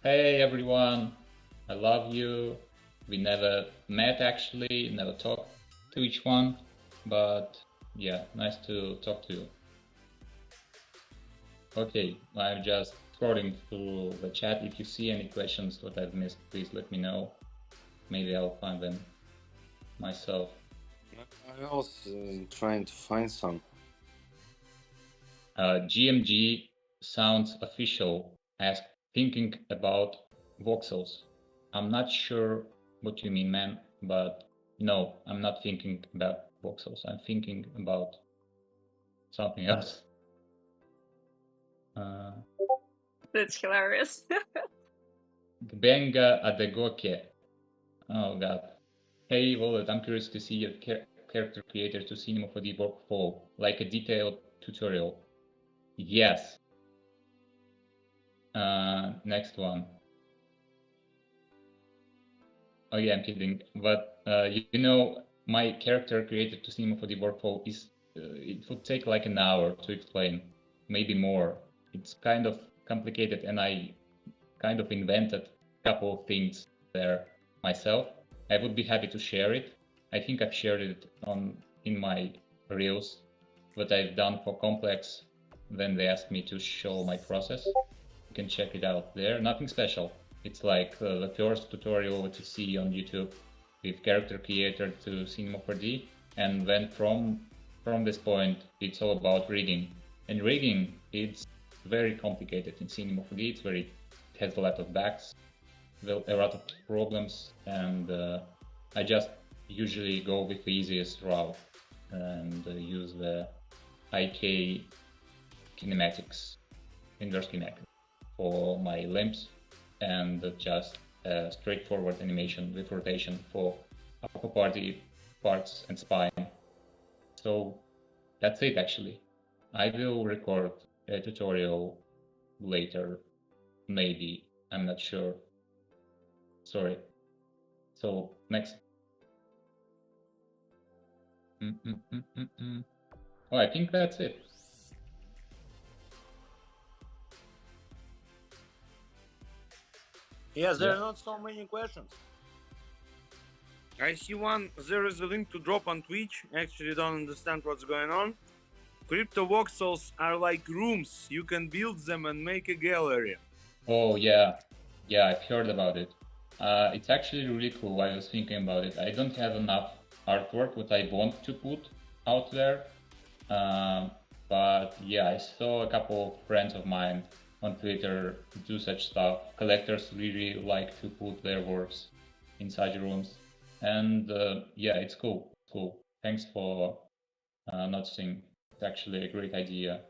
Hey everyone, I love you. We never met actually, never talked to each one, but yeah, nice to talk to you. Okay, I'm just scrolling through the chat. If you see any questions that I've missed, please let me know. Maybe I'll find them myself. I'm also trying to find some. GMG sounds official. Asked, thinking about voxels. I'm not sure what you mean, man, but no, I'm not thinking about voxels. I'm thinking about something else. That's hilarious. Benga Adegoke. Oh god. Hey Vollut, I'm curious to see your character creator to Cinema 4D workflow, like a detailed tutorial. Yes. Next one. Oh yeah, I'm kidding. But you know, my character created to Cinema 4D workflow is it would take like an hour to explain, maybe more. It's kind of complicated, and I kind of invented a couple of things there myself. I would be happy to share it. I think I've shared it in my reels that I've done for Complex. Then they asked me to show my process. You can check it out there. Nothing special. It's like the first tutorial that you see on YouTube with character creator to Cinema 4D, and then from this point it's all about rigging. And rigging, it's very complicated in Cinema 4D. It has a lot of bugs, a lot of problems, and I just usually go with the easiest route and use the IK kinematics, inverse kinematics for my limbs, and just straightforward animation with rotation for upper body parts and spine. So that's it actually. I will record a tutorial later, maybe, I'm not sure. Sorry. So next. Oh, I think that's it. Yes, there are not so many questions. I see one. There is a link to drop on Twitch. Actually, don't understand what's going on. Crypto voxels are like rooms. You can build them and make a gallery. Oh yeah, I've heard about it. It's actually really cool. I was thinking about it. I don't have enough artwork that I want to put out there, But yeah, I saw a couple of friends of mine on Twitter do such stuff. Collectors really like to put their works inside rooms, and yeah, it's cool. Cool. Thanks for noticing. It's actually a great idea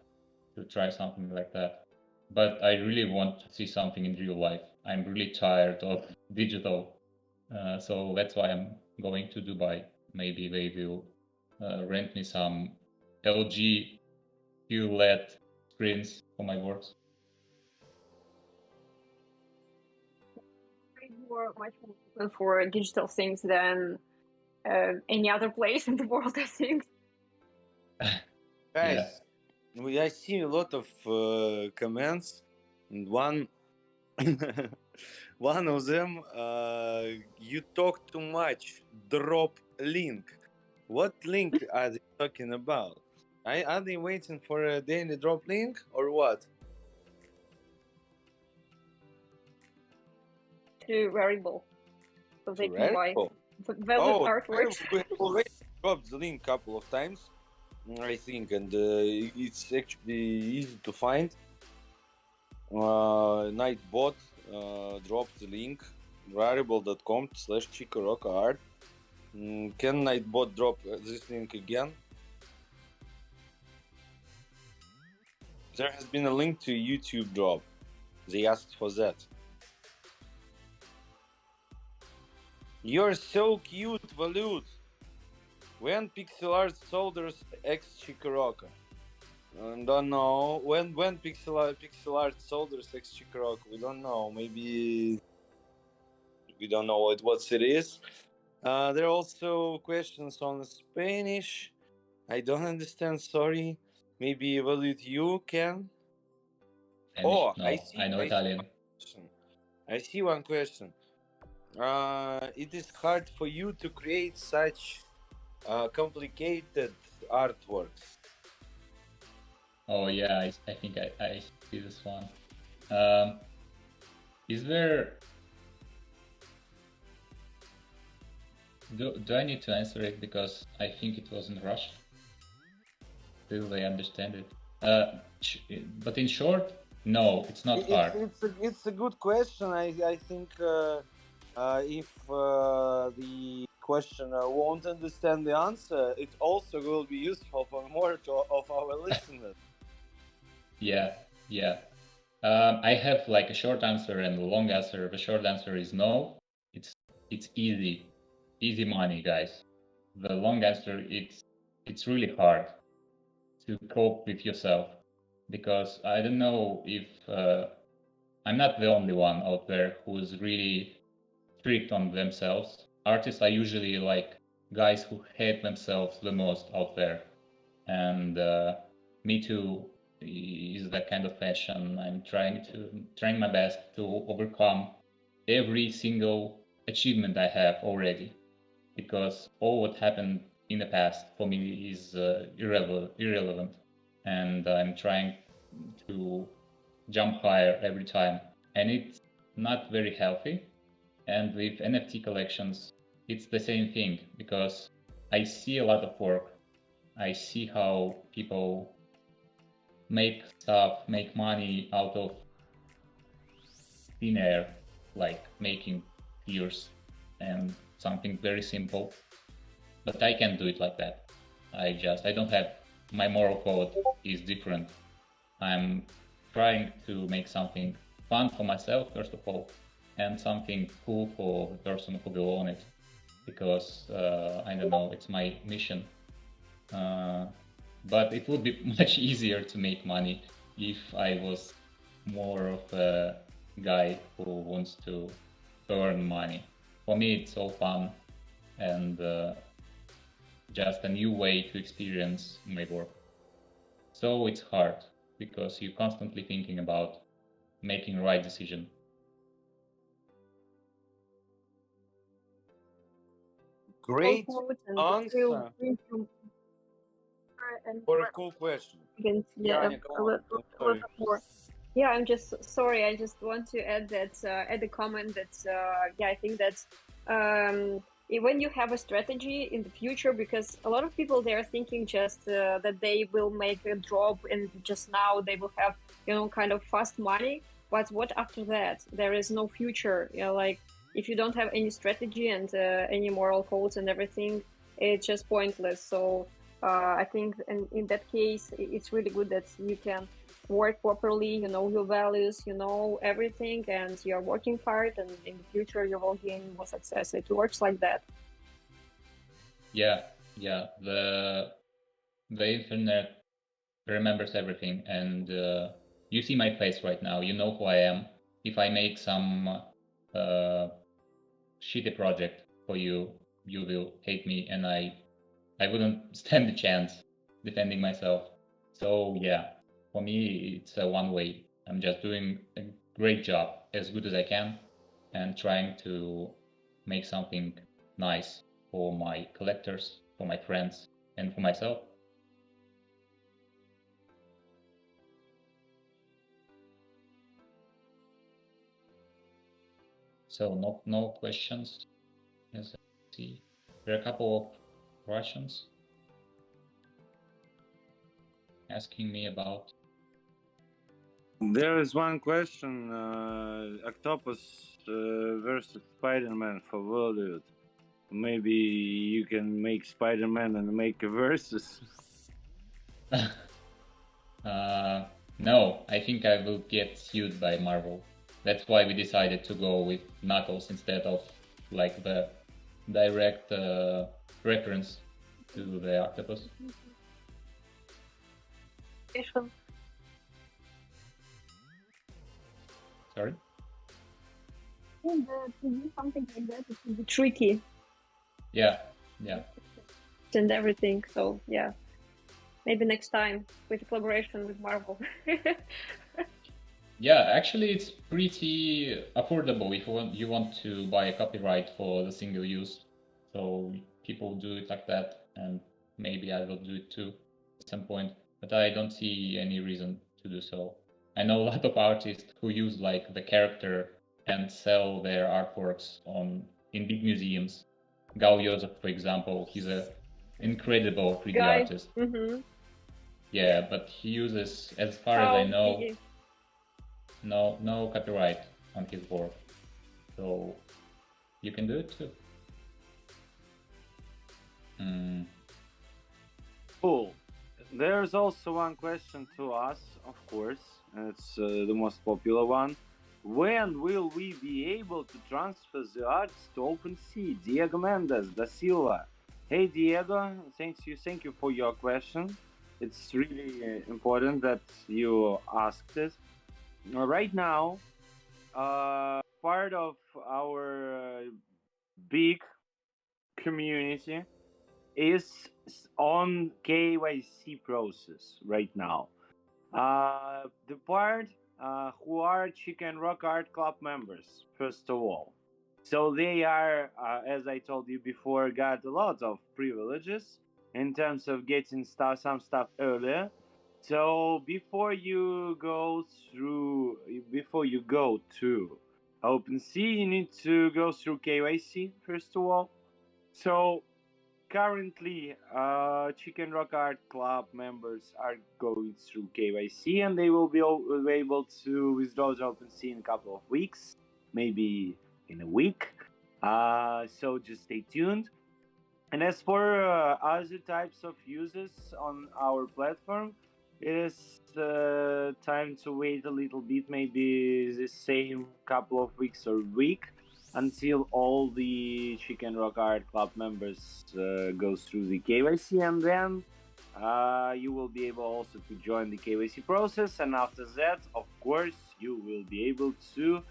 to try something like that. But I really want to see something in real life. I'm really tired of digital, so that's why I'm going to Dubai. Maybe they will rent me some LG QLED screens for my works. Much more open for digital things than any other place in the world, I think. Guys, I see a lot of comments, and one one of them, you talk too much. Drop link. What link are they talking about? Are they waiting for a daily drop link or what? To variable, so they can buy Radical? valid Oh, artworks. we already dropped the link a couple of times, I think, and it's actually easy to find. Nightbot dropped the link variable.com/Chiko Roko art. Can Nightbot drop this link again? There has been a link to YouTube drop. They asked for that. You're so cute, Vollut. When pixel art solders X Chiko Roko? Don't know. When pixel art solders X Chiko Roko? We don't know. Maybe we don't know what it is. There are also questions on Spanish. I don't understand. Sorry. Maybe Vollut, you can. Spanish? Oh, No, I know Italian. I see one question. It is hard for you to create such complicated artworks. Oh yeah, I think I see this one. Is there? Do I need to answer it because I think it was in Russian? Till I understand it. But in short, no, it's not hard. It's a good question. I think if the questioner won't understand the answer, it also will be useful for more of our listeners. Yeah. I have like a short answer and a long answer. The short answer is no. It's easy money, guys. The long answer, it's really hard to cope with yourself because I don't know if I'm not the only one out there who's really strict on themselves. Artists are usually like guys who hate themselves the most out there, and me too is that kind of fashion. I'm trying my best to overcome every single achievement I have already, because all what happened in the past for me is irrelevant, and I'm trying to jump higher every time, and it's not very healthy. And with NFT collections, it's the same thing because I see a lot of work. I see how people make stuff, make money out of thin air, like making tears and something very simple. But I can't do it like that. I don't have, my moral code is different. I'm trying to make something fun for myself, first of all, and something cool for the person who will own it, because I don't know, it's my mission. But it would be much easier to make money if I was more of a guy who wants to earn money. For me, it's all fun and just a new way to experience my work. So it's hard because you're constantly thinking about making the right decision. Great answer for a cool question. Yeah, a lot more. Yeah, I'm just sorry. I just want to add that add a comment that yeah, I think that when you have a strategy in the future, because a lot of people, they are thinking just that they will make a drop and just now they will have, kind of fast money. But what after that? There is no future. Like if you don't have any strategy and any moral codes and everything, it's just pointless. So I think in that case, it's really good that you can work properly, you know your values, you know everything, and you're working hard, and in the future you will gain more success. It works like that. Yeah, yeah. The internet remembers everything, and you see my face right now. You know who I am. If I make some shitty project for you, you will hate me, and I wouldn't stand a chance defending myself. So yeah, for me it's a one way. I'm just doing a great job, as good as I can, and trying to make something nice for my collectors, for my friends, and for myself. So no questions. As I see, there are a couple of Russians asking me about. There is one question: Octopus versus Spider-Man for Vollut. Maybe you can make Spider-Man and make a versus. No, I think I will get sued by Marvel. That's why we decided to go with Knuckles instead of like the direct reference to the octopus. Sorry? To do something like that, it will be tricky. Yeah. And everything. So yeah, maybe next time with a collaboration with Marvel. Yeah, actually, it's pretty affordable if you want to buy a copyright for the single use. So people do it like that, and maybe I will do it too at some point. But I don't see any reason to do so. I know a lot of artists who use like the character and sell their artworks in big museums. Gal Joseph, for example, he's an incredible 3D artist. Mm-hmm. Yeah, but he uses, as far as I know, no copyright on his work, so you can do it too. Cool. There's also one question to us, of course, and it's the most popular one. When will we be able to transfer the arts to OpenSea? Diego Mendes da Silva. Hey Diego, thank you for your question. It's really important that you asked it. Right now, part of our big community is on KYC process right now. The part who are Chicken Rock Art Club members, first of all. So they are, as I told you before, got a lot of privileges in terms of getting some stuff earlier. So before you go to OpenSea, you need to go through KYC first of all. So currently, Chicken Rock Art Club members are going through KYC, and they will be able to withdraw the OpenSea in a couple of weeks, maybe in a week. So just stay tuned. And as for other types of users on our platform, it is time to wait a little bit, maybe the same couple of weeks or week, until all the Chicken Rock Art Club members go through the KYC, and then you will be able also to join the KYC process. And after that, of course, you will be able to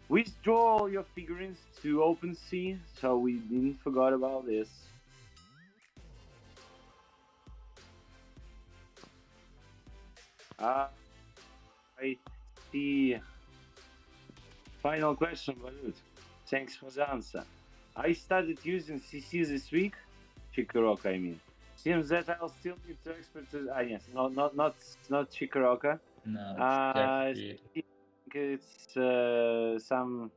withdraw all your figurines to OpenSea, so we didn't forget about this. I see. Final question, Vollut. Thanks for the answer. I started using CC this week, Chiko Roko, I mean. Seems that I'll still need to expertise. Yes, not Chiko Roko. No, it's some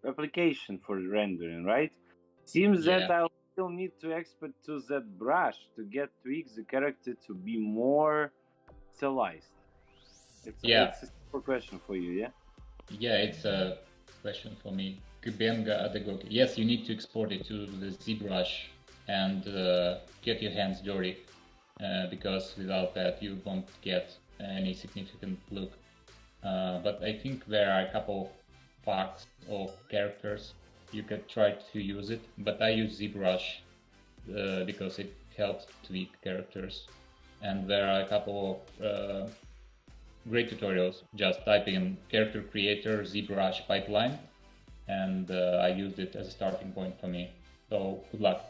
application for rendering, right? Seems that Yeah. I'll still need to export to that brush to get tweaks the character to be more stylized. Yeah. It's a simple question for you, yeah? Yeah, it's a question for me. Kubenga Adagogi. Yes, you need to export it to the ZBrush and get your hands dirty, because without that you won't get any significant look. But I think there are a couple of packs of characters you could try to use it, but I use ZBrush because it helps tweak characters. And there are a couple of great tutorials. Just type in character creator ZBrush pipeline, and I used it as a starting point for me. So good luck.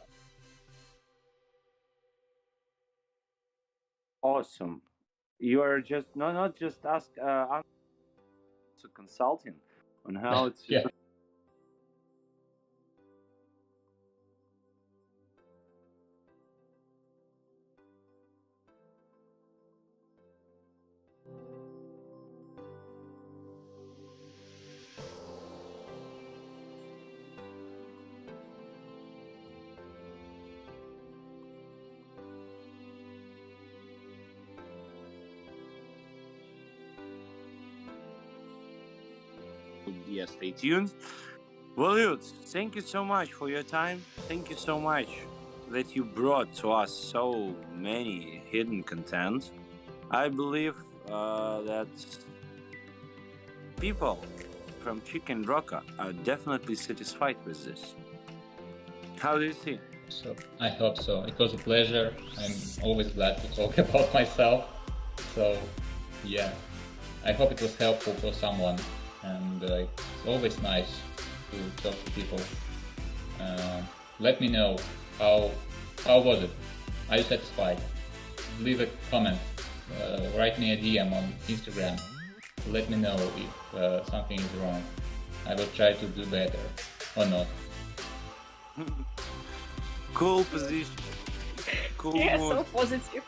Awesome. You are just not just ask to consulting on how to Yeah. Yeah, stay tuned. Vollut, thank you so much for your time. Thank you so much that you brought to us so many hidden content. I believe that people from Chiko Roko are definitely satisfied with this. How do you see? So I hope so. It was a pleasure. I'm always glad to talk about myself. So yeah, I hope it was helpful for someone. And it's always nice to talk to people. Let me know how was it. Are you satisfied? Leave a comment. Write me a DM on Instagram. Let me know if something is wrong. I will try to do better or not. Cool position. Cool Yeah, mood. so positive.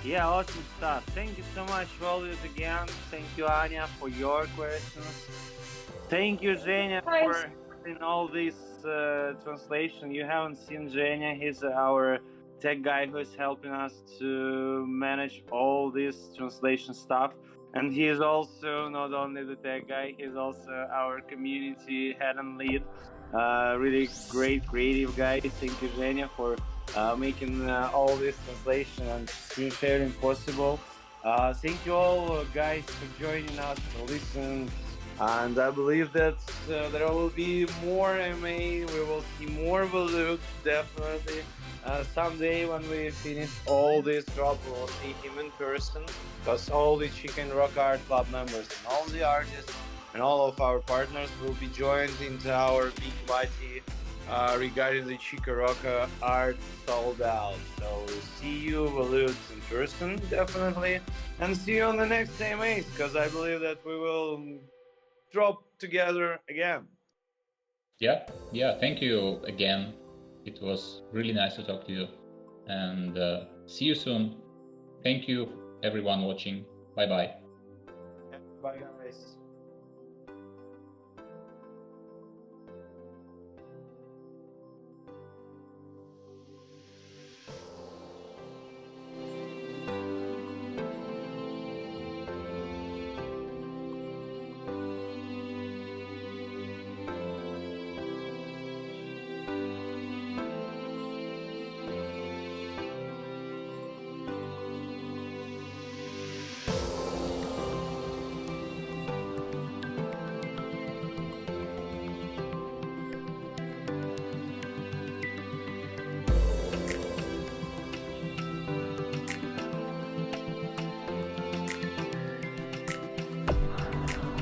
Yeah, awesome stuff. Thank you so much, Vollut, again. Thank you, Anya, for your questions. Thank you, Zhenya, Guys. for in all this translation. You haven't seen Zhenya. He's our tech guy who is helping us to manage all this translation stuff. And he is also not only the tech guy, he's also our community head and lead. Really great creative guy. Thank you, Zhenya, for making all this translation and screen sharing possible. Thank you all, guys, for joining us, for listening. And I believe that there will be more MA. We will see more Vollut, definitely. Someday when we finish all this drop, we will see him in person. Because all the Chiko Roko Art Club members and all the artists and all of our partners will be joined into our big party regarding the Chiko Roko Art Sold Out. So we'll see you, Vollut, in person, definitely. And see you on the next AMAs, because I believe that we will drop together again. Yeah, thank you again. It was really nice to talk to you, and see you soon. Thank you everyone watching. Bye bye. Bye guys.